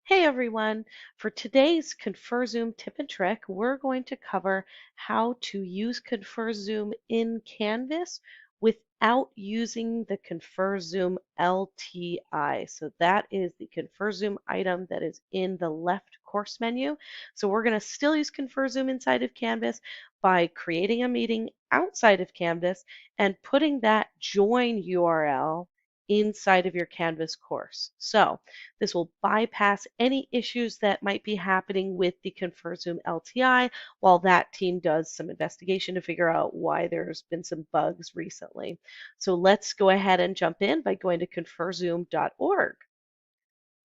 Hey everyone! For today's ConferZoom tip and trick, we're going to cover how to use ConferZoom in Canvas without using the ConferZoom LTI. So that is the ConferZoom item that is in the left course menu. So we're going to still use ConferZoom inside of Canvas by creating a meeting outside of Canvas and putting that join URL inside of your Canvas course. So this will bypass any issues that might be happening with the ConferZoom LTI while that team does some investigation to figure out why there's been some bugs recently. So let's go ahead and jump in by going to conferzoom.org.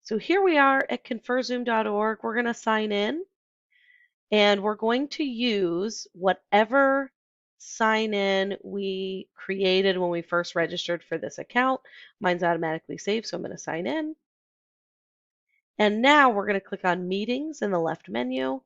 So here we are at conferzoom.org. We're going to sign in and we're going to use whatever sign in we created when we first registered for this account. Mine's automatically saved, so I'm going to sign in. And now we're going to click on Meetings in the left menu,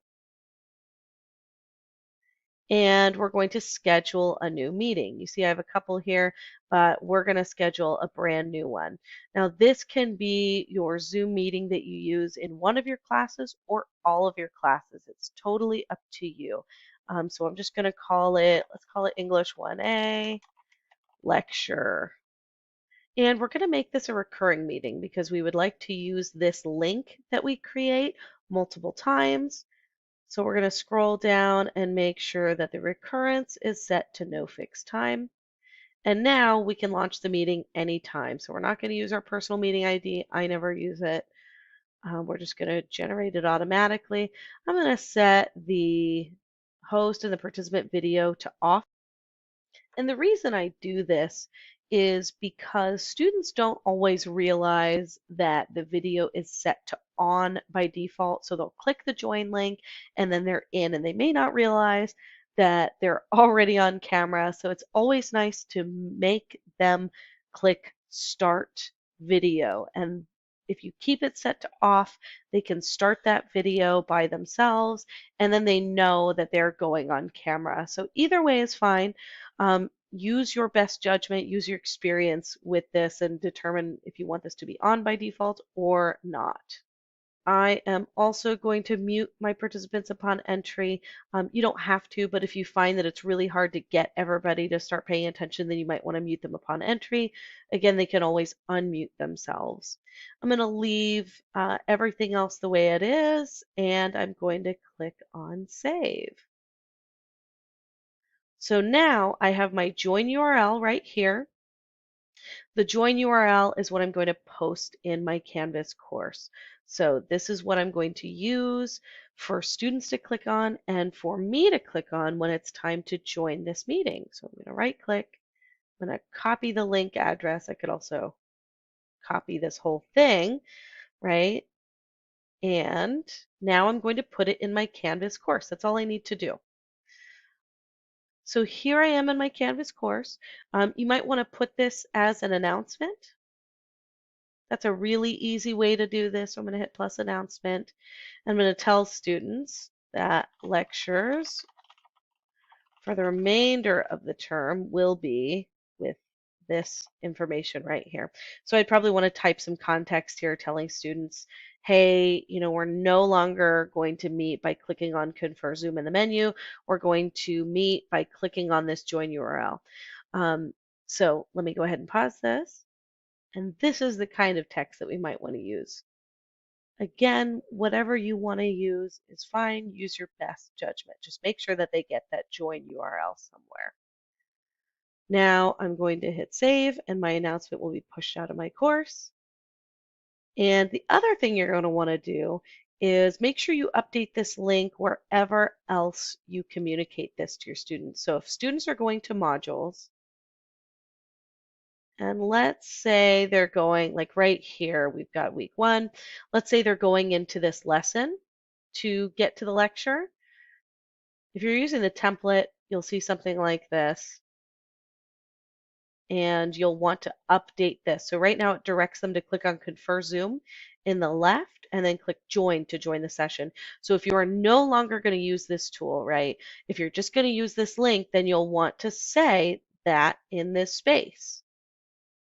and we're going to schedule a new meeting. You see I have a couple here, but we're going to schedule a brand new one. Now this can be your Zoom meeting that you use in one of your classes or all of your classes. It's totally up to you. So I'm just going to call it, let's call it English 1A lecture. And we're going to make this a recurring meeting because we would like to use this link that we create multiple times. So we're going to scroll down and make sure that the recurrence is set to no fixed time. And now we can launch the meeting anytime. So we're not going to use our personal meeting ID. I never use it. We're just going to generate it automatically. I'm going to set the host and the participant video to off. And the reason I do this is because students don't always realize that the video is set to on by default. So they'll click the join link and then they're in, and they may not realize that they're already on camera. So it's always nice to make them click start video. And if you keep it set to off, they can start that video by themselves and then they know that they're going on camera. So either way is fine. Use your best judgment, use your experience with this, and determine if you want this to be on by default or not. I am also going to mute my participants upon entry. You don't have to, but if you find that it's really hard to get everybody to start paying attention, then you might want to mute them upon entry. Again, they can always unmute themselves. I'm going to leave everything else the way it is, and I'm going to click on Save. So now I have my join URL right here. The join URL is what I'm going to post in my Canvas course. So this is what I'm going to use for students to click on and for me to click on when it's time to join this meeting. So I'm going to right click, I'm going to copy the link address. I could also copy this whole thing, right? And now I'm going to put it in my Canvas course. That's all I need to do. So here I am in my Canvas course. You might want to put this as an announcement. That's a really easy way to do this. So I'm going to hit plus announcement. I'm going to tell students that lectures for the remainder of the term will be with this information right here. So I'd probably want to type some context here telling students, hey, we're no longer going to meet by clicking on ConferZoom in the menu. We're going to meet by clicking on this join URL. So let me go ahead and pause this. And this is the kind of text that we might want to use. Again, whatever you want to use is fine. Use your best judgment. Just make sure that they get that join URL somewhere. Now I'm going to hit save and my announcement will be pushed out of my course. And the other thing you're going to want to do is make sure you update this link wherever else you communicate this to your students. So if students are going to modules, and let's say they're going, like right here, we've got week 1. Let's say they're going into this lesson to get to the lecture. If you're using the template, you'll see something like this. And you'll want to update this. So right now it directs them to click on ConferZoom in the left and then click join to join the session. So if you are no longer going to use this tool, right, if you're just going to use this link, then you'll want to say that in this space.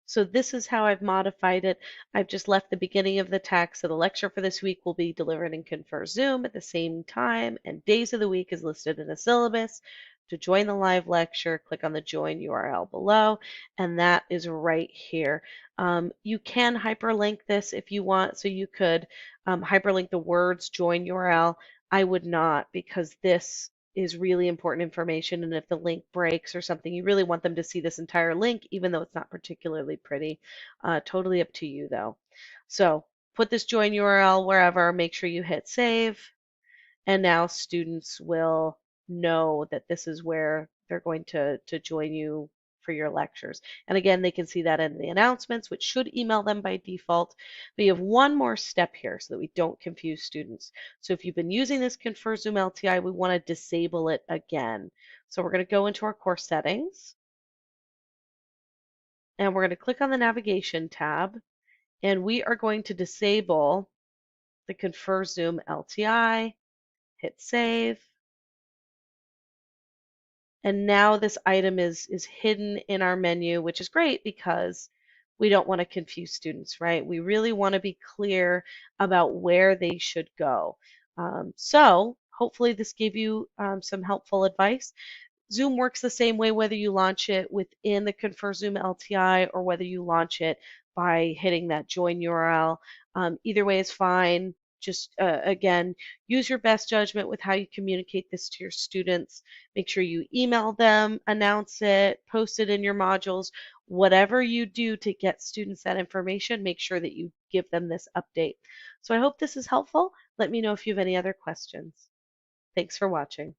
So this is how I've modified it. I've just left the beginning of the text. So the lecture for this week will be delivered in ConferZoom at the same time, and days of the week is listed in the syllabus. To join the live lecture, click on the join URL below, and that is right here. You can hyperlink this if you want, so you could hyperlink the words join URL. I would not, because this is really important information, and if the link breaks or something, you really want them to see this entire link, even though it's not particularly pretty. Totally up to you though. So put this join URL wherever, make sure you hit save, and now students will know that this is where they're going to join you for your lectures. And again, they can see that in the announcements, which should email them by default. But you have one more step here so that we don't confuse students. So if you've been using this ConferZoom LTI, we want to disable it again. So we're going to go into our course settings, and we're going to click on the navigation tab, and we are going to disable the ConferZoom LTI, hit save. And now this item is hidden in our menu, which is great because we don't want to confuse students, right? We really want to be clear about where they should go. So hopefully this gave you some helpful advice. Zoom works the same way whether you launch it within the ConferZoom LTI or whether you launch it by hitting that join URL. Either way is fine. Just again, use your best judgment with how you communicate this to your students. Make sure you email them, announce it, post it in your modules. Whatever you do to get students that information, make sure that you give them this update. So I hope this is helpful. Let me know if you have any other questions. Thanks for watching.